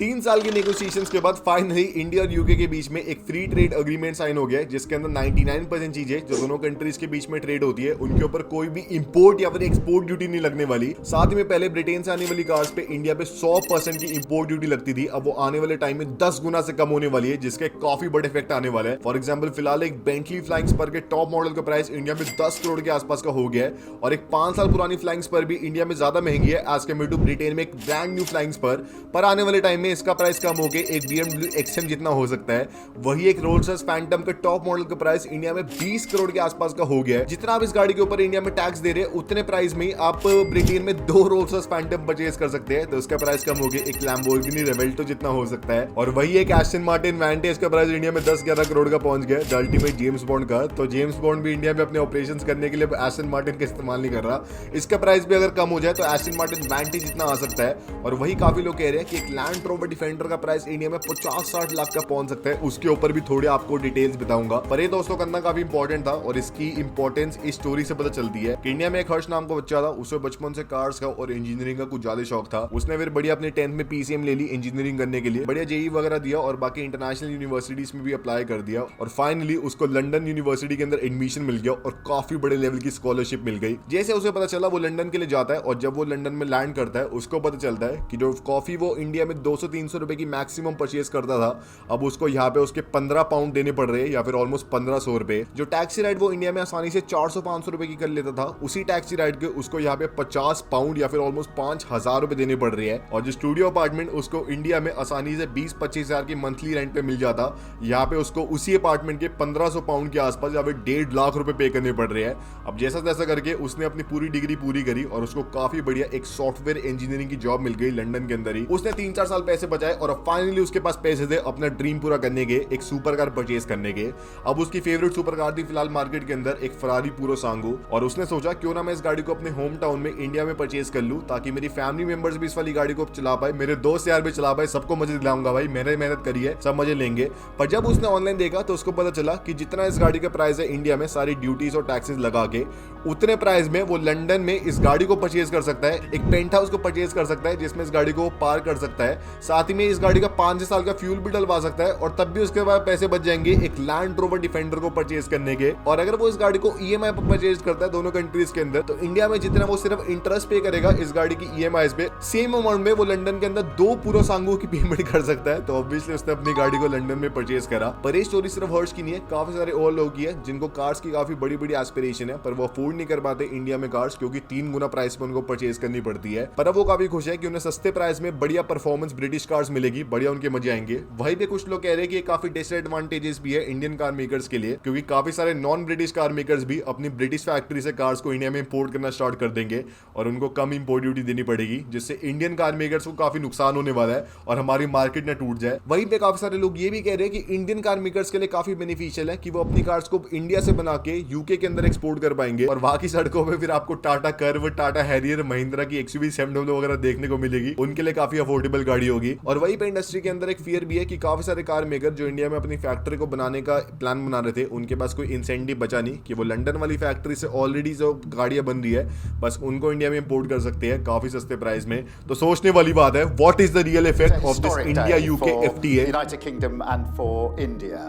3 साल की नेगोशिएशंस के बाद फाइनली इंडिया और यूके के बीच में एक फ्री ट्रेड अग्रीमेंट साइन हो गया है, जिसके अंदर 99% चीजें जो दोनों कंट्रीज के बीच में ट्रेड होती है उनके ऊपर कोई भी इंपोर्ट या फिर एक्सपोर्ट ड्यूटी नहीं लगने वाली। साथ ही में पहले ब्रिटेन से आने वाली कार्स पे इंडिया पे 100% की इंपोर्ट ड्यूटी लगती थी, अब वो आने वाले टाइम में 10 गुना से कम होने वाली है, जिसके काफी बड़े इफेक्ट आने वाला है। फॉर एग्जाम्पल फिलहाल एक बेंटली फ्लाइंग स्पर के टॉप मॉडल का प्राइस इंडिया में 10 करोड़ के आसपास का हो गया है, और एक 5 साल पुरानी फ्लाइंग स्पर भी इंडिया में ज्यादा महंगी है एज कम्पेयर टू ब्रिटेन में एक ब्रांड न्यू फ्लाइंग स्पर। पर आने वाले टाइम में इसका प्राइस कम के एक BMW XM जितना हो सकता है। वही एक रोल्स रॉयस फैंटम का टॉप मॉडल का प्राइस इंडिया में 20 करोड़ के आसपास का हो गया है। जितना आप इस गाड़ी के ऊपर इंडिया में टैक्स दे रहे हैं उतने प्राइस में आप ब्रिटेन में 2 रोल्स रॉयस फैंटम परचेज कर सकते हैं, तो उसका प्राइस कम हो गया एक लैम्बोर्गिनी रेवेल्टो जितना हो सकता है। और वही एक एस्टन मार्टिन वैंटे, इसका प्राइस इंडिया में 10-11 करोड़ का पहुंच गया, द अल्टीमेट जेम्स बॉन्ड का। तो जेम्स बॉन्ड भी इंडिया में अपने ऑपरेशंस करने के लिए एस्टन मार्टिन का इस्तेमाल नहीं कर रहा, इसका प्राइस भी अगर कम हो जाए तो एस्टन मार्टिन वैंटे जितना आ सकता है। और वही काफी लोग कह रहे हैं कि एक लैंड रोवर डिफेंडर का प्राइस इंडिया में 50-60 लाख का पहुंच सकता है, उसके ऊपर भी थोड़ी आपको डिटेल्स बताऊंगा। पर ये दोस्तों करना काफी इंपॉर्टेंट था, और इसकी इंपॉर्टेंस इस स्टोरी से पता चलती है कि इंडिया में एक हर्ष नाम का बच्चा था, उसे बचपन से कार्स का और इंजीनियरिंग का कुछ ज्यादा शौक था। उसने फिर बढ़िया अपने 10th में PCM ले ली इंजीनियरिंग करने के लिए, बढ़िया JEE वगैरह दिया और बाकी इंटरनेशनल यूनिवर्सिटीज में भी अप्लाई कर दिया, और फाइनली उसको लंदन यूनिवर्सिटी के अंदर एडमिशन मिल गया और काफी बड़े लेवल की स्कॉलरशिप मिल गई। जैसे उसे पता चला वो लंदन के लिए जाता है, और जब वो लंदन में लैंड करता है उसको पता चलता है कि जो कॉफी वो इंडिया में 200-300 रुपए की मैक्सिमम परचेज करता था, अब उसको यहाँ पे उसके 15 पाउंड देने पड़ रहे हैं, या फिर ऑलमोस्ट 1500 रुपए। जो टैक्सी राइड वो इंडिया में आसानी से 400-500 रुपए की कर लेता था, उसी टैक्सी राइड के उसको यहाँ पे 50 पाउंड या फिर ऑलमोस्ट 5000 रुपए देने पड़ रहे हैं। और जो स्टूडियो अपार्टमेंट उसको इंडिया में आसानी से 20-25 हजार की मंथली रेंट पे मिल जाता, यहाँ पे उसको उसी अपार्टमेंट के 1500 पाउंड के आसपास या फिर 1.5 लाख रुपए पे करने पड़ रहे हैं। अब जैसा तैसा करके उसने अपनी पूरी डिग्री पूरी करी और उसको काफी बढ़िया एक सॉफ्टवेयर इंजीनियरिंग की जॉब मिल गई लंदन के अंदर ही। उसने 3-4 साल पैसे बचाए और अब फाइनली उसके पास पैसे थे अपना ड्रीम पूरा करने के, एक सुपर कार परचेज करने के। अब उसकी फेवरेट सुपर कार थी फिलहाल मार्केट के अंदर एक फरारी पूरो सांगो, और उसने सोचा क्यों ना मैं इस गाड़ी को अपने होम टाउन में इंडिया में परचेज कर लूं, ताकि मेरी फैमिली मेंबर्स भी इस वाली गाड़ी को चला पाए, मेरे दोस्त यार भी चला पाए, सबको मजे दिलाऊंगा भाई, मैंने मेहनत करी है, सब मजे लेंगे। पर जब उसने ऑनलाइन देखा तो उसको पता चला कि जितना इस गाड़ी का प्राइस है इंडिया में सारी ड्यूटीज और टैक्सेस लगा के, उतने प्राइस में वो लंदन में इस गाड़ी को परचेज कर सकता है, एक पेंट हाउस को परचेज कर सकता है जिसमें इस गाड़ी को पार्क कर सकता है, साथ ही में इस गाड़ी का 5 साल का फ्यूल भी डलवा सकता है, और तब भी उसके बाद पैसे बच जाएंगे एक लैंड रोवर डिफेंडर को परचेज करने के। और अगर वो इस गाड़ी को EMI पर परचेज करता है दोनों कंट्रीज के अंदर, तो इंडिया में जितना वो सिर्फ इंटरेस्ट पे करेगा इस गाड़ी की EMI पे, सेम अमाउंट में वो लंदन के अंदर 2 पूरा सांगो की पेमेंट कर सकता है। तो ऑब्वियसली उसने अपनी गाड़ी को लंदन में परचेज करा। पर ये स्टोरी सिर्फ हर्ष की नहीं है, काफी सारे और लोग की है जिनको कार्स की काफी बड़ी बड़ी एस्पिरेशन है, पर वो अफोर्ड नहीं कर पाते इंडिया में कार्स, क्योंकि 3 गुना प्राइस में उनको परचेज करनी पड़ती है। पर अब वो काफी खुश है कि उन्हें सस्ते प्राइस में बढ़िया परफॉर्मेंस ब्रिटिश कार्स मिलेगी, बढ़िया उनके मजे आएंगे। वहीं पे कुछ लोग कह रहे हैं कि काफी डिसएडवांटेजेस भी है इंडियन कार मेकर्स के लिए, क्योंकि काफी सारे नॉन ब्रिटिश कार मेकर्स भी अपनी ब्रिटिश फैक्ट्री से कार्स को इंडिया में इंपोर्ट करना स्टार्ट कर देंगे, और उनको कम इंपोर्ट ड्यूटी देनी पड़ेगी, जिससे इंडियन कार मेकर्स को काफी नुकसान होने वाला है और हमारी मार्केट न टूट जाए। वहीं पे काफी सारे लोग ये भी कह रहे हैं कि इंडियन कार मेकर्स के लिए काफी बेनिफिशियल है कि वो अपनी कार्स को इंडिया से बना के यूके के अंदर एक्सपोर्ट कर पाएंगे, और वहां की सड़कों पे फिर आपको टाटा कर्व, टाटा हैरियर, महिंद्रा की XUV 700 वगैरह देखने को मिलेगी, उनके लिए काफी अफोर्डेबल गाड़ी होगी। और वहीं पे इंडस्ट्री के अंदर एक फियर भी है कि काफी सारे कार मेकर जो इंडिया में अपनी फैक्ट्री को बनाने का प्लान बना रहे थे, उनके पास कोई इंसेंटिव बचा नहीं कि वो लंदन वाली फैक्ट्री से ऑलरेडी जो गाड़ियां बन रही है बस उनको इंडिया में इंपोर्ट कर सकते हैं काफी सस्ते प्राइस में। तो सोचने वाली बात है, what is the real effect of this India UK FTA? United Kingdom and for India,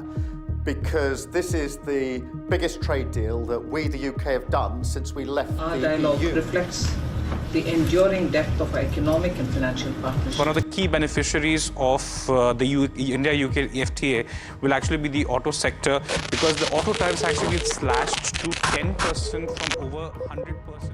because this is the biggest trade deal that we, the UK, have done since we left Our the dialogue EU. reflects the enduring depth of our economic and financial partnership. One of the key beneficiaries of the India-UK FTA will actually be the auto sector, because the auto tariffs actually get slashed to 10% from over 100%.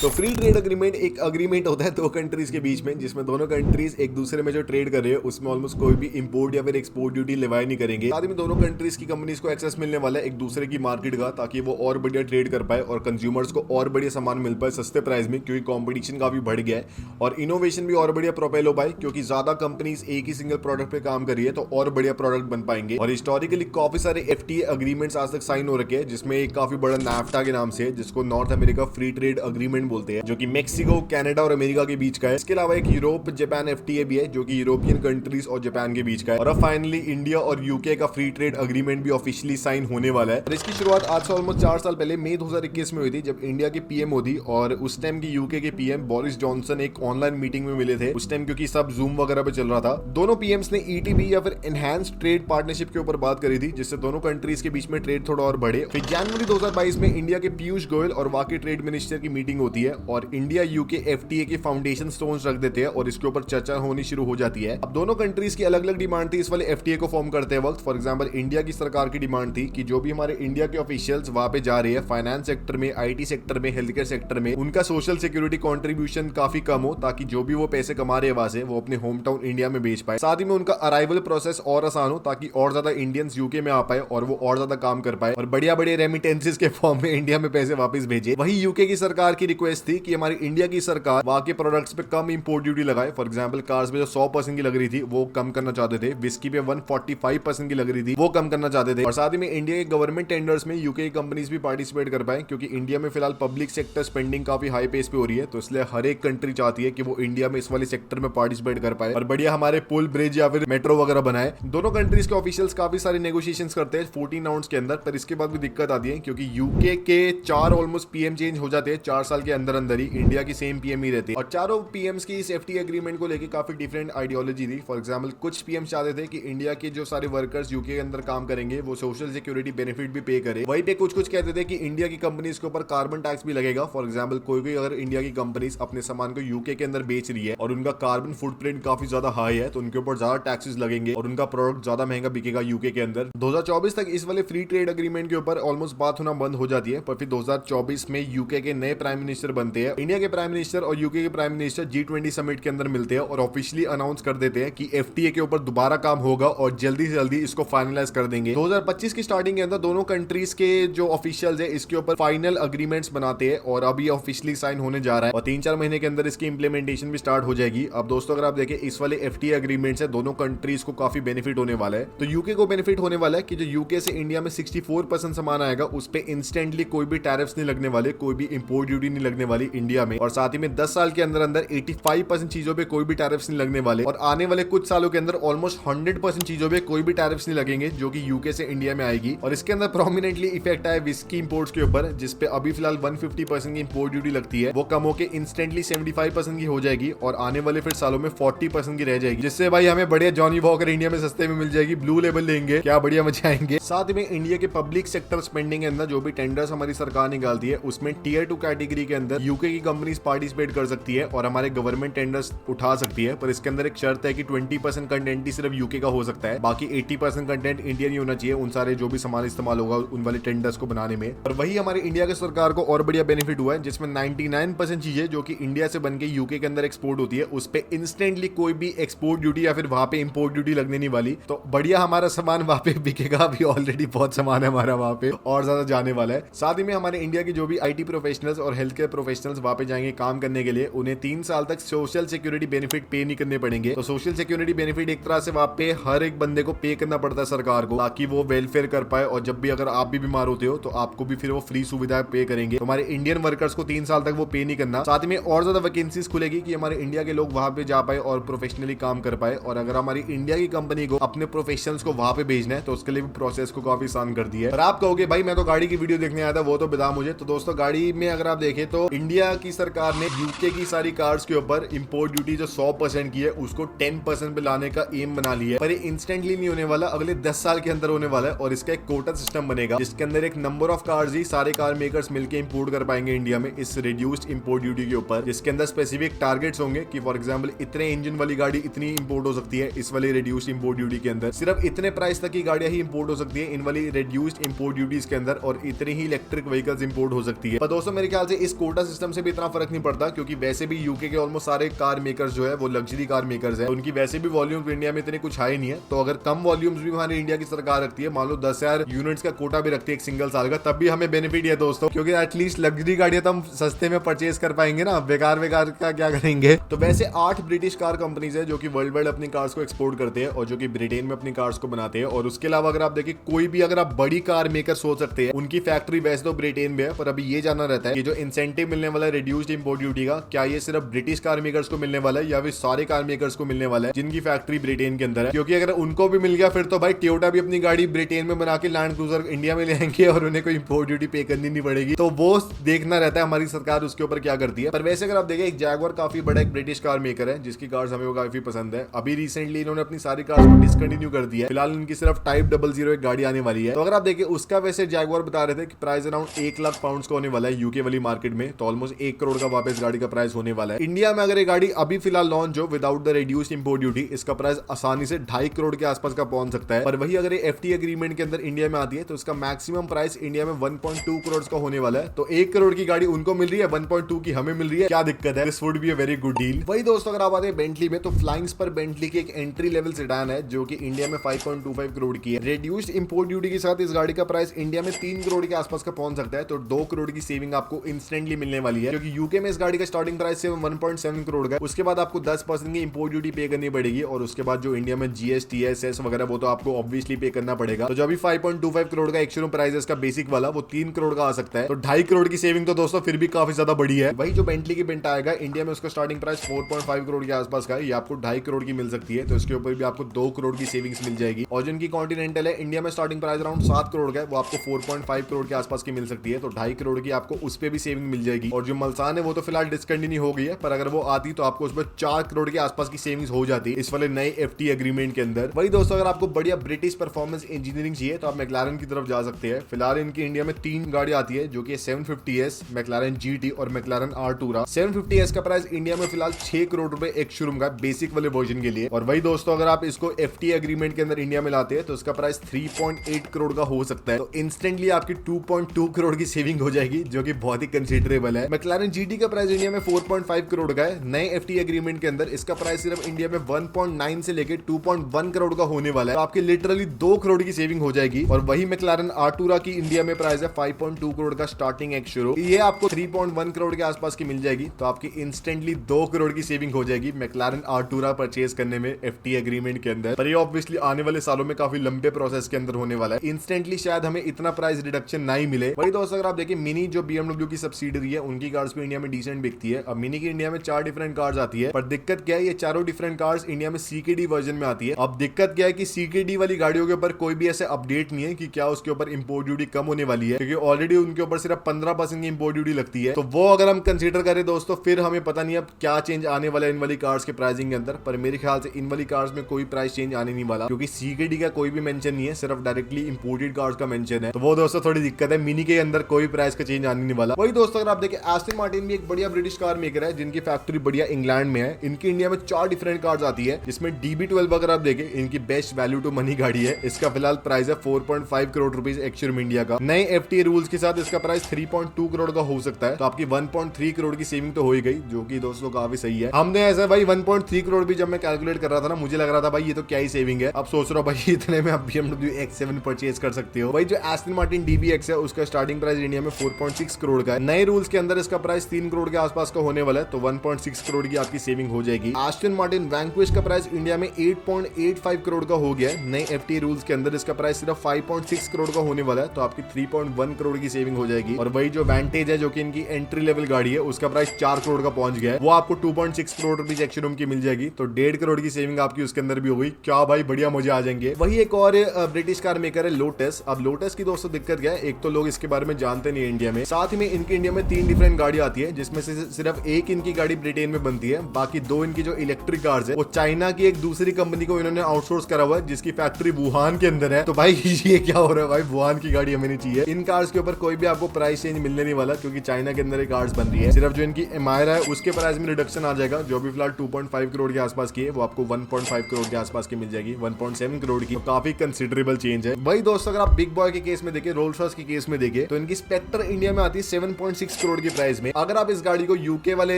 तो free trade agreement एक agreement होता है 2 countries के बीच में, जिसमें दोनों countries एक दूसरे में जो ट्रेड कर रहे हैं उसमें ऑलमोस्ट कोई भी इंपोर्ट या फिर एक्सपोर्ट ड्यूटी लेवाई नहीं करेंगे। साथ ही में दोनों कंट्रीज की कंपनीज को एक्सेस मिलने वाला है एक दूसरे की मार्केट का, ताकि वो और बढ़िया ट्रेड कर पाए और कंज्यूमर्स को और बढ़िया सामान मिल पाए सस्ते प्राइस में, क्योंकि कॉम्पिटिशन काफी बढ़ गया है और इनोवेशन भी और बढ़िया प्रोपेल हो पाए, क्योंकि ज्यादा कंपनीज एक ही सिंगल प्रोडक्ट पे काम कर रही है तो और बढ़िया प्रोडक्ट बन पाएंगे। और हिस्टोरिकली काफी सारे FTA अग्रीमेंट्स आज तक साइन हो रखे हैं, जिसमें एक काफी बड़ा NAFTA के नाम से, जिसको north America free trade agreement बोलते हैं, जो कि मेक्सिको, कनाडा और अमेरिका के बीच का है। इसके अलावा एक यूरोप जापान एफटीए भी है, जो कि यूरोपियन कंट्रीज और जापान के बीच का है। और अब फाइनली इंडिया और यूके का फ्री ट्रेड अग्रीमेंट भी ऑफिशियली साइन होने वाला है। और इसकी शुरुआत आज से ऑलमोस्ट 4 साल पहले मई 2021 में हुई थी, जब इंडिया के पीएम मोदी और उस टाइम की यूके के पीएम बोरिस जॉनसन एक ऑनलाइन मीटिंग में मिले थे। उस टाइम क्योंकि सब जूम वगैरह पे चल रहा था, दोनों पीएम्स ने ईटीबी या फिर एनहांस्ड ट्रेड पार्टनरशिप के ऊपर बात करी थी, जिससे दोनों कंट्रीज के बीच में ट्रेड थोड़ा और बढ़े। फिर जनवरी 2022 में इंडिया के पीयूष गोयल और वहां के ट्रेड मिनिस्टर की मीटिंग होती है और इंडिया यूके एफटीए के फाउंडेशन स्टोन्स रख देते हैं और इसके ऊपर चर्चा होनी शुरू हो जाती है। अब दोनों कंट्रीज की अलग अलग डिमांड थी इस वाले एफटीए को फॉर्म करते वक्त। फॉर एग्जांपल इंडिया की सरकार की डिमांड थी कि जो भी हमारे इंडिया के ऑफिशियल्स वहां पे जा रहे हैं फाइनेंस सेक्टर में, आईटी सेक्टर में, हेल्थ केयर सेक्टर में, उनका सोशल सिक्योरिटी कंट्रीब्यूशन काफी कम हो, ताकि जो भी वो पैसे कमा रहे हैं वहां से वो अपने होम टाउन इंडिया में बेच पाए। साथ ही में उनका अराइवल प्रोसेस और आसान हो, ताकि और ज्यादा इंडियंस यूके में आ पाए और वो और ज्यादा काम कर पाए और बढ़िया बढ़िया रेमिटेंसेस के फॉर्म में इंडिया में पैसे वापस भेजे। वही यूके की सरकार की रिक्वेस्ट थी कि हमारी इंडिया की सरकार वहां के प्रोडक्ट्स पे कम इंपोर्ट ड्यूटी लगाए। फॉर एग्जांपल कार्स पे जो 100% की लग रही थी वो कम करना चाहते थे, विस्की पे 145% की लग रही थी वो कम करना चाहते थे। और साथ ही में इंडिया के गवर्नमेंट टेंडर्स में यूके की कंपनीज भी पार्टिसिपेट कर पाए, क्योंकि इंडिया में फिलहाल पब्लिक सेक्टर स्पेंडिंग काफी हाई पेस पे हो रही है, तो इसलिए हर एक कंट्री चाहती है कि वो इंडिया में इस वाले सेक्टर में पार्टिसिपेट कर पाए और बढ़िया हमारे पुल, ब्रिज या फिर मेट्रो वगैरह बनाए। दोनों कंट्रीज के ऑफिशियल्स काफी सारे नेगोशिएशंस करते हैं 14 राउंड्स के अंदर, पर इसके बाद भी दिक्कत आती है, क्योंकि यूके के 4 ऑलमोस्ट पीएम चेंज हो जाते हैं 4 साल के अंदर अंदर ही। इंडिया की सेम पीएम ही रहती है और चारों पीएम्स की इस एफटीए एग्रीमेंट को लेकर काफी डिफरेंट आइडियोलॉजी थी। फॉर एग्जांपल कुछ पीएम चाहते थे कि इंडिया के जो सारे वर्कर्स यूके के अंदर काम करेंगे वो सोशल सिक्योरिटी बेनिफिट भी पे करे। वहीं पे कुछ कहते थे कि इंडिया की कंपनीज के ऊपर कार्बन टैक्स भी लगेगा। फॉर एग्जांपल कोई अगर इंडिया की कंपनीज अपने सामान को यूके के अंदर बेच रही है और उनका कार्बन फुटप्रिंट काफी ज्यादा हाई है, तो उनके ऊपर ज्यादा टैक्सेस लगेंगे और उनका प्रोडक्ट ज्यादा महंगा बिकेगा यूके के अंदर। 2024 तक इस वाले फ्री ट्रेड एग्रीमेंट के ऊपर ऑलमोस्ट बात होना बंद हो जाती है, पर फिर 2024 में यूके के नए प्राइम मिनिस्टर बनते हैं। इंडिया के प्राइम मिनिस्टर और यूके के प्राइम मिनिस्टर G20 समिट के अंदर मिलते हैं और ऑफिशियली अनाउंस कर देते हैं कि एफटीए के ऊपर दोबारा काम होगा और जल्दी से जल्दी इसको फाइनलाइज कर देंगे। 2025 की स्टार्टिंग के अंदर दोनों कंट्रीज के जो ऑफिशियल्स है इसके ऊपर फाइनल अग्रीमेंट्स बनाते हैं और अब ये ऑफिशियली साइन होने जा रहा है और 3-4 महीने के अंदर इसकी इंप्लीमेंटेशन भी स्टार्ट हो जाएगी। अब दोस्तों अगर आप देखें इस वाले एफटीए एग्रीमेंट से दोनों कंट्रीज को काफी बेनिफिट होने वाला है। तो यूके को बेनिफिट होने वाला है कि जो यूके से इंडिया में 64% सामान आएगा उस पे इंस्टेंटली कोई भी टैरिफ्स नहीं लगने वाले, कोई भी इंपोर्ट ड्यूटी नहीं लगने वाली इंडिया में। और साथ ही में 10 साल के अंदर अंदर 85% चीजों पे कोई भी टैरिफ्स नहीं लगने वाले और आने वाले कुछ सालों के अंदर ऑलमोस्ट 100% चीजों पे कोई भी टैरिफ्स नहीं लगेंगे जो कि यूके से इंडिया में आएगी। और इसके अंदर प्रोमिनेंटली इफेक्ट आया विस्की इंपोर्ट्स के ऊपर, जिसपे अभी फिलहाल 150% की इंपोर्ट ड्यूटी लगती है, वो कम होकर इंस्टेंटली 75% की हो जाएगी और आने वाले फिर सालों में 40% की रह जाएगी, जिससे भाई हमें बढ़िया जॉनी वॉकर इंडिया में सस्ते में मिल जाएगी। ब्लू लेबल लेंगे, क्या बढ़िया मजा आएंगे। साथ में इंडिया के पब्लिक सेक्टर स्पेंडिंग के अंदर जो भी टेंडर्स हमारी सरकार निकालती है उसमें टियर 2 कैटेगरी के अंदर यूके की कंपनीज पार्टिसिपेट कर सकती है और हमारे गवर्नमेंट टेंडर्स उठा सकती है, पर इसके अंदर एक शर्त है कि 20% कंटेंट ही सिर्फ यूके का हो सकता है, बाकी 80% कंटेंट इंडियन ही होना चाहिए उन सारे जो भी सामान इस्तेमाल होगा उन वाले टेंडर्स को बनाने में। और वही हमारी इंडिया की सरकार को और बढ़िया बेनिफिट हुआ है, जिसमें 99% चीजें जो कि इंडिया से बनके यूके के अंदर एक्सपोर्ट होती है उस पे इंस्टेंटली कोई भी एक्सपोर्ट ड्यूटी या फिर वहां पे इंपोर्ट ड्यूटी लगने नहीं वाली। तो बढ़िया हमारा सामान वहां पे बिकेगा, अभी ऑलरेडी बहुत सामान है हमारा वहां पे और ज्यादा जाने वाला है। साथ ही में हमारे इंडिया की जो भी आईटी प्रोफेशनल्स और हेल्थ केयर प्रोफेशनल्स वहां पे जाएंगे काम करने के लिए, उन्हें 3 साल तक सोशल सिक्योरिटी बेनिफिट पे नहीं करने पड़ेंगे। तो सोशल सिक्योरिटी बेनिफिट एक तरह से वहां पे हर एक बंदे को पे करना पड़ता है सरकार को, ताकि वो वेलफेयर कर पाए और जब भी अगर आप भी बीमार होते हो तो आपको भी फिर वो फ्री सुविधा पे करेंगे। तो हमारे इंडियन वर्कर्स को 3 साल तक वो पे नहीं करना। साथ में और ज्यादा वैकेंसीज खुलेगी कि हमारे इंडिया के लोग वहां पे जा पाए और प्रोफेशनली काम कर पाए। और अगर हमारी इंडिया की कंपनी को अपने प्रोफेशनल्स को वहां पे भेजना है तो उसके लिए भी प्रोसेस को काफी आसान कर दिया है। और आप कहोगे भाई मैं तो गाड़ी की वीडियो देखने आया था, वो तो बता मुझे। तो दोस्तों गाड़ी में अगर आप देखें तो इंडिया की सरकार ने यूके की सारी कार्स के ऊपर इंपोर्ट ड्यूटी जो 100% की है उसको 10% पे लाने का एम बना लिया है, पर ये इंस्टेंटली नहीं होने वाला, अगले 10 साल के अंदर होने वाला है। और इसका एक कोटा सिस्टम बनेगा जिसके अंदर एक नंबर ऑफ कार्स ही सारे कार मेकर्स मिलकर इंपोर्ट कर पाएंगे इंडिया में इस रिड्यूस्ड इंपोर्ट ड्यूटी के ऊपर, जिसके अंदर स्पेसिफिक टारगेट्स होंगे कि फॉर एग्जांपल इतने इंजन वाली गाड़ी इतनी इंपोर्ट हो सकती है इस वाली रिड्यूस्ड इंपोर्ट ड्यूटी के अंदर, सिर्फ इतने प्राइस तक की गाड़ियां ही इंपोर्ट हो सकती है इन वाली रिड्यूस्ड इंपोर्ट ड्यूटीज के अंदर, और इतनी ही इलेक्ट्रिक व्हीकल्स इंपोर्ट हो सकती है। पर दोस्तों मेरे ख्याल से इस कोटा सिस्टम से भी इतना फर्क नहीं पड़ता, क्योंकि वैसे भी यूके के ऑलमोस्ट सारे कार मेकर्स जो है वो लग्जरी कार मेकर्स है, उनकी वैसे भी वॉल्यूम इंडिया में इतने कुछ हाई नहीं है। तो अगर कम वॉल्यूम्स भी हमारी इंडिया की सरकार रखती है, मान लो 10,000 यूनिट्स का कोटा भी रखती है एक सिंगल साल का, तब भी हमें बेनिफिट है दोस्तों, क्योंकि एटलीस्ट लग्जरी गाड़ियां तो हम सस्ते में परचेज कर पाएंगे ना, बेकार का क्या करेंगे। तो वैसे 8 ब्रिटिश कार कंपनीज है जो कि वर्ल्ड वाइड अपनी कार्स को एक्सपोर्ट करते हैं और जो कि ब्रिटेन में अपनी कार्स को बनाते हैं। और उसके अलावा अगर आप देखें कोई भी अगर आप बड़ी कार मेकर सोच सकते हैं, उनकी फैक्ट्री वैसे तो ब्रिटेन में है, पर अभी ये जानना रहता है कि जो इंसेंटिव इंसेंटिव मिलने वाला है रिड्यूस्ड इंपोर्ट ड्यूटी का, क्या ये सिर्फ ब्रिटिश कार मेकर्स को मिलने वाला है या फिर सारे कार मेकर्स को मिलने वाला है जिनकी फैक्ट्री ब्रिटेन के अंदर है? क्योंकि अगर उनको भी मिल गया फिर तो भाई टोयोटा भी अपनी गाड़ी ब्रिटेन में बना के लैंड क्रूजर इंडिया में ले आएंगे और उन्हें कोई इंपोर्ट ड्यूटी पे करनी नहीं पड़ेगी। तो वो देखना रहता है हमारी सरकार उसके ऊपर क्या करती है। पर वैसे अगर आप देखें, एक जैगुआर काफी बड़ा एक ब्रिटिश कार मेकर है जिसकी कार्स हमें वो काफी पसंद है। अभी रिसेंटली इन्होंने अपनी सारी कार्स को डिसकंटिन्यू कर दिया है। फिलहाल इनकी सिर्फ टाइप 00 एक गाड़ी आने वाली है। तो अगर आप देखें उसका वैसे जैगुआर बता रहे थे कि प्राइस अराउंड 1 लाख पाउंड का होने वाला है यूके वाली मार्केट में, तो ऑलमोस्ट 1 करोड़ का वापस गाड़ी का प्राइस होने वाला है। इंडिया में अगर ये गाड़ी अभी फिलहाल लॉन्च हो without the reduced import duty, इसका प्राइस आसानी से 2.5 करोड़ के आसपास का पहुंच सकता है। पर वही अगर ये एफटीए एग्रीमेंट के अंदर इंडिया में आती है तो इसका मैक्सिमम प्राइस इंडिया में 1.2 करोड़ का होने वाला है। तो 1 करोड़ की गाड़ी उनको मिल रही है, 1.2 की हमें मिल रही है, क्या दिक्कत है? This would be a very good deal. वही दोस्तों अगर आप आते हैं बेंटली में, तो फ्लाइंग्स पर बेंटली की एक एंट्री लेवल सेडान है जो कि इंडिया में 5.25 करोड़ की है। रिड्यूस्ड इंपोर्ट ड्यूटी के साथ इस गाड़ी का प्राइस इंडिया में 3 करोड़ के आसपास का पहुंच सकता है। तो 2 करोड़ की सेविंग आपको इंस्टेंटली मिलने वाली है, क्योंकि यूके में इस गाड़ी का स्टार्टिंग प्राइस 1.7 करोड़ का है। उसके बाद आपको 10% की इंपोर्ट ड्यूटी पे करनी पड़ेगी और उसके बाद जो इंडिया में जीएसटी है, सेस वगैरह वो तो आपको ऑब्वियसली पे करना पड़ेगा। तो जो अभी 5.25 करोड़ का एक शोरूम प्राइस है इसका बेसिक वाला, वो 3 करोड़ का आ सकता है। तो 2.5 करोड़ की सेविंग तो दोस्तों फिर भी काफी ज्यादा बड़ी है। वही जो बेंटली की बेंट आएगा इंडिया में, उसका स्टार्टिंग प्राइस 4.5 करोड़ के आसपास का है, ये आपको 2.5 करोड़ की मिल सकती है। तो इसके ऊपर भी आपको 2 करोड़ की सेविंग्स मिल जाएगी। और जिनकी कॉन्टिनेंटल है इंडिया में स्टार्टिंग प्राइस अराउंड 7 करोड़ का है, वो आपको 4.5 करोड़ के आसपास की मिल सकती है। तो 2.5 करोड़ की आपको उस पर भी सेविंग मिल जाएगी। और जो मलसान है वो तो फिलहाल डिसकंटिन्यू हो गई है, पर अगर वो आती तो आपको उसमें 4 करोड़ के आसपास की सेविंग्स हो जाती है इस वाले नए एफटी एग्रीमेंट के अंदर। वही दोस्तों अगर आपको बढ़िया ब्रिटिश परफॉर्मेंस इंजीनियरिंग चाहिए तो आप मैक्लारन की तरफ जा सकते हैं। फिलहाल इनकी इंडिया में 3 गाड़ी आती है जो कि 750S, मैक्लारन GT और मैक्लारन R2। 750S का प्राइस इंडिया में फिलहाल 6 करोड़ रुपए एक शोरूम का बेसिक वाले वर्जन के लिए। और वही दोस्तों अगर आप इसको एफटी एग्रीमेंट के अंदर इंडिया में लाते हैं तो इसका प्राइस 3.8 करोड़ का हो सकता है। तो इंस्टेंटली आपकी 2.2 करोड़ की सेविंग हो जाएगी, जो कि बहुत ही कंसिडरेबल है। मैक्लारन GT का प्राइस इंडिया में 4.5 करोड़ का है। नए एफटी एग्रीमेंट के अंदर इसका प्राइस सिर्फ इंडिया में 1.9 से लेकर 2.1 करोड़ का होने वाला है। तो आपकी लिटरली 2 करोड़ की सेविंग हो जाएगी। और वही मैक्लारन R2 की इंडिया में प्राइस है 5.2 करोड़ का स्टार्टिंग एक शुरू, ये आपको 3.1 करोड़ के आसपास की मिल जाएगी। तो आपकी इंस्टेंटली 2 करोड़ की सेविंग हो जाएगी मैक्लारन R2 परचेज करने में एफटी एग्रीमेंट के अंदर। पर ये ऑब्वियसली आने वाले सालों में काफी लंबे प्रोसेस के अंदर होने वाला है। इंस्टेंटली शायद हमें इतना प्राइस रिडक्शन नहीं मिले। वही दोस्तों अगर आप देखिए मिनी जो BMW की सब्सिडरी है उनकी कार्स भी इंडिया में डिसेंट बिकती है। अब मिनी की इंडिया में 4 डिफरेंट कार्स आती है, पर दिक्कत क्या है, ये चारों डिफरेंट कार्स इंडिया में CKD वर्जन में आती है। अब दिक्कत क्या है कि CKD वाली गाड़ियों के ऊपर कोई भी ऐसे अपडेट नहीं है कि क्या उसके ऊपर इंपोर्ट ड्यूटी कम होने वाली है, क्योंकि ऑलरेडी उनके ऊपर सिर्फ 15% की इंपोर्ट ड्यूटी लगती है। तो वो अगर हम कंसीडर करें दोस्तों, फिर हमें पता नहीं अब क्या चेंज आने वाला है इन वाली कार्स के प्राइसिंग के अंदर। पर मेरे ख्याल से इन वाली कार्स में कोई प्राइस चेंज आने नहीं वाला, क्योंकि CKD का कोई भी मेंशन नहीं है, सिर्फ डायरेक्टली इंपोर्टेड कार्स का मेंशन है। तो वो दोस्तों थोड़ी दिक्कत है, मिनी के अंदर कोई प्राइस का चेंज आने नहीं वाला। वही दोस्तों अगर आप देखें एस्टन मार्टिन भी एक बढ़िया ब्रिटिश कार मेकर है जिनकी फैक्ट्री बढ़िया इंग्लैंड में है। इनकी इंडिया में 4 डिफरेंट कार्स आती है, जिसमें DB12 अगर आप देखें इनकी बेस्ट वैल्यू टू मनी गाड़ी है। इसका फिलहाल प्राइस है 4.5 करोड़ रुपीज एक्चुअल इंडिया का। नए एफटीए रूल्स के साथ इसका प्राइस 3.2 करोड़ का हो सकता है। तो आपकी 1.3 करोड़ की सेविंग तो हो ही गई, जो कि दोस्तों काफी सही है। हमने ऐसा भाई 1.3 करोड़ भी जब मैं कैलकुलेट कर रहा था ना, मुझे लग रहा था भाई ये तो क्या ही सेविंग है। अब सोच रहा हूँ भाई इतने में आप BMW X7 परचेज कर सकते हो। भाई जो एस्टन मार्टिन DBX है उसका स्टार्टिंग प्राइस इंडिया में 4.6 करोड़ का है। नए रूल्स के अंदर इसका प्राइस 3 करोड़ के आसपास का होने वाला है। तो 1.6 करोड़ की आपकी सेविंग हो जाएगी। एस्टन मार्टिन वैंक्विश का प्राइस इंडिया में 8.85 करोड़ का हो गया है। नए एफटीए रूल्स के अंदर इसका प्राइस सिर्फ 5.6 करोड़ का होने वाला है। तो आपकी 3.1 करोड़ की सेविंग हो जाएगी। और वही जो वैंटेज है जो कि इनकी एंट्री लेवल गाड़ी है उसका प्राइस 4 करोड़ का पहुंच गया है, वो आपको 2.6 करोड़ रुपीज एक्शन की मिल जाएगी। तो 1.5 करोड़ की सेविंग आपकी उसके अंदर भी हो गई। क्या भाई बढ़िया मजे आ जाएंगे। वही एक और ब्रिटिश कार मेकर है लोटस। अब लोटस की दोस्तों दिक्कत क्या है, एक तो लोग इसके बारे में जानते नहीं इंडिया में, साथ में इनकी इंडिया में 3 डिफरेंट गाड़ी आती है, जिसमें से सिर्फ एक इनकी गाड़ी ब्रिटेन में बनती है। बाकी 2 इनकी जो इलेक्ट्रिक कार्स है वो चाइना की एक दूसरी कंपनी को इन्होंने आउटसोर्स करा हुआ है, जिसकी फैक्ट्री वुहान के अंदर है। तो भाई ये क्या हो रहा है भाई, वुहान की गाड़ी हमें नहीं चाहिए। इन कार्स के ऊपर कोई भी आपको प्राइस चेंज मिलने नहीं वाला, क्योंकि चाइना के अंदर एक कार्स बन रही है। सिर्फ जो इनकी एमायरा है उसके प्राइस में रिडक्शन आ जाएगा, जो भी फिलहाल 2.5 करोड़ के आसपास की है वो आपको 1.5 करोड़ के आसपास की मिल जाएगी, 1.7 करोड़ की। तो काफी कंसिडरेबल चेंज है। वही दोस्तों अगर आप बिग बॉय के केस में देखें, रोल्स रॉयस के केस में देखें, तो इनकी स्पेक्टर इंडिया में आती है 7.6 करोड़ की प्राइस में। अगर आप इस गाड़ी को यूके वाले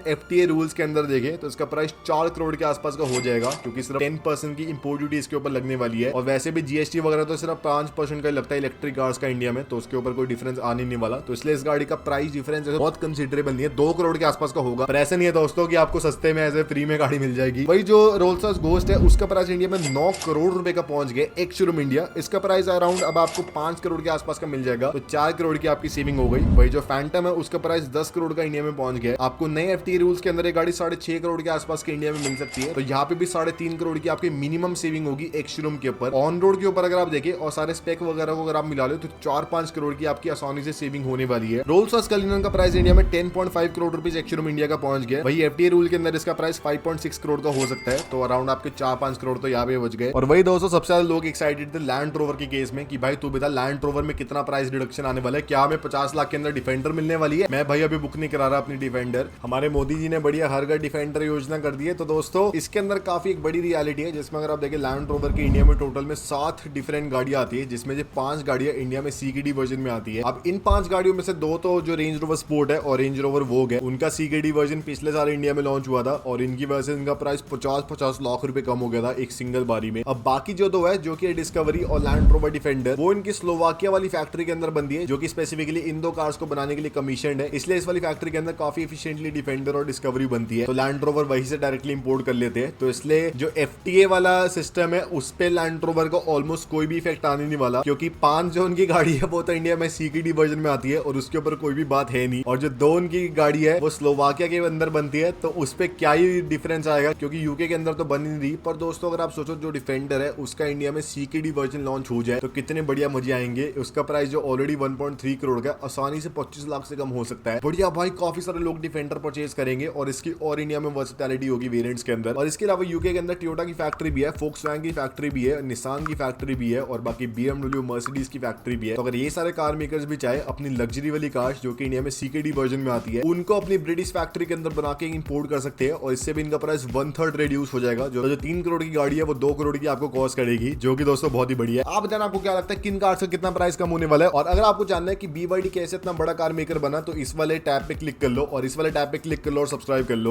एफटीए रूल्स के अंदर देखें तो इसका प्राइस 4 करोड़ के आसपास का हो जाएगा, क्योंकि सिर्फ 10% की इंपोर्ट ड्यूटी इसके ऊपर लगने वाली है। और वैसे भी जीएसटी वगैरह तो सिर्फ 5% का लगता है इलेक्ट्रिक कार्स का इंडिया में, तो उसके ऊपर कोई डिफरेंस आने नहीं वाला। तो इसलिए इस गाड़ी का प्राइस डिफरेंस बहुत कंसिडरेबल नहीं है, 2 करोड़ के आसपास का होगा। पर ऐसा नहीं है दोस्तों कि आपको सस्ते में ऐसे फ्री में गाड़ी मिल जाएगी। वही जो रोल्स रॉयस घोस्ट है उसका प्राइस इंडिया में 9 करोड़ रुपए का पहुंच गया एक शोरूम इंडिया। इसका प्राइस अराउंड अब आपको 5 करोड़ के आसपास का मिल जाएगा। तो 4 करोड़ की आपकी सेविंग हो गई। वही जो फैंटम है उसका जिसका प्राइस 10 करोड़ का इंडिया में पहुंच गया। आपको नए FTA रूल्स के अंदर ये गाड़ी 6.5 करोड़ के आसपास के इंडिया में मिल सकती है। तो यहाँ पे भी 3.5 करोड़ की आपकी मिनिमम सेविंग होगी एक शोरूम के ऊपर। ऑन रोड के ऊपर अगर आप देखें और सारे स्पेक वगैरह को अगर आप मिला लो तो 4-5 करोड़ की आपकी आसानी से सेविंग होने वाली है। रोल्स रॉयस कलिनन का प्राइस इंडिया में 10.5 करोड़ रुपीज एक शोरूम इंडिया का पहुंच गया। वही FTA रूल के अंदर इसका प्राइस 5.6 करोड़ का हो सकता है। तो अराउंड आपके 4-5 करोड़ तो यहाँ पे बच गए। और वही दोस्तों सबसे ज्यादा लोग एक्साइटेड थे लैंड रोवर के केस में कि भाई तू बता लैंड रोवर में कितना प्राइस रिडक्शन आने वाला है, क्या हमें 50 लाख के अंदर डिफेंडर मिलने वाली है। मैं भाई अभी बुक नहीं करा रहा अपनी डिफेंडर, हमारे मोदी जी ने बढ़िया हर घर डिफेंडर योजना कर दी है। तो दोस्तों इसके अंदर काफी एक बड़ी रियलिटी है जिसमें अगर आप देखें लैंड रोवर की इंडिया में टोटल में 7 डिफरेंट गाड़ियां आती है, जिसमें से 5 गाड़ियां इंडिया में CKD वर्जन में आती है। अब इन 5 गाड़ियों में से 2 तो जो रेंज रोवर स्पोर्ट है और रेंज रोवर वोग है, उनका CKD वर्जन पिछले साल इंडिया में लॉन्च हुआ था और इनकी वजह से इनका प्राइस 50 लाख रुपए कम हो गया था एक सिंगल बारी में। अब बाकी जो 2 है जो कि डिस्कवरी और लैंड रोवर डिफेंडर, वो इनकी स्लोवाकिया वाली फैक्ट्री के अंदर बनती है जो कि स्पेसिफिकली इन 2 कार्स को बनाने के लिए कमीशन्ड है। इसलिए इस वाली फैक्ट्री के अंदर काफी एफिशिएंटली डिफेंडर और डिस्कवरी बनती है। तो लैंड रोवर वहीं से डायरेक्टली इंपोर्ट कर लेते हैं। तो इसलिए जो FTA वाला सिस्टम है उस पे लैंड रोवर को ऑलमोस्ट कोई भी इफेक्ट आने नहीं वाला, क्योंकि 5 जो उनकी गाड़ी है वो तो इंडिया में CKD वर्जन में आती है और उसके ऊपर कोई भी बात है नहीं। और जो 2 उनकी गाड़ी है वो स्लोवाकिया के अंदर बनती है, तो उस पे क्या ही डिफरेंस आएगा, क्योंकि यूके के अंदर तो बन ही नहीं रही। पर दोस्तों अगर आप सोचो जो डिफेंडर है उसका इंडिया में CKD वर्जन लॉन्च हो जाए तो कितने बढ़िया मजे आएंगे। उसका प्राइस जो ऑलरेडी 1.3 करोड़ का आसानी से 25 लाख से कम हो सकता है। बढ़िया भाई, काफी सारे लोग डिफेंडर परचेज करेंगे और इसकी और इंडिया में वर्सेटिलिटी होगी वेरिएंट्स के अंदर। और इसके अलावा यूके के अंदर टोयोटा की फैक्ट्री भी है, फोक्सवैगन की फैक्ट्री भी है, निसान की फैक्ट्री भी है और बाकी BMW, मर्सिडीज की फैक्ट्री भी है। तो अगर ये सारे कार मेकर्स भी चाहे अपनी लग्जरी वाली कार्स जो कि इंडिया में CKD वर्जन में आती है उनको अपनी ब्रिटिश फैक्ट्री के अंदर बना के इंपोर्ट कर सकते हैं और इससे भी इनका प्राइस 1/3 रिड्यूस हो जाएगा। जो 3 करोड़ की गाड़ी है वो 2 करोड़ की आपको कॉस्ट करेगी, जो कि दोस्तों बहुत ही बढ़िया है। आप बताना आपको क्या लगता है किन कार से कितना प्राइस कम होने वाला है। और अगर आपको जानना है कि BYD कैसे इतना बड़ा कार मेकर बना तो इस वाले टैब पे क्लिक कर लो और इस वाले टैब पे क्लिक कर लो और सब्सक्राइब कर लो।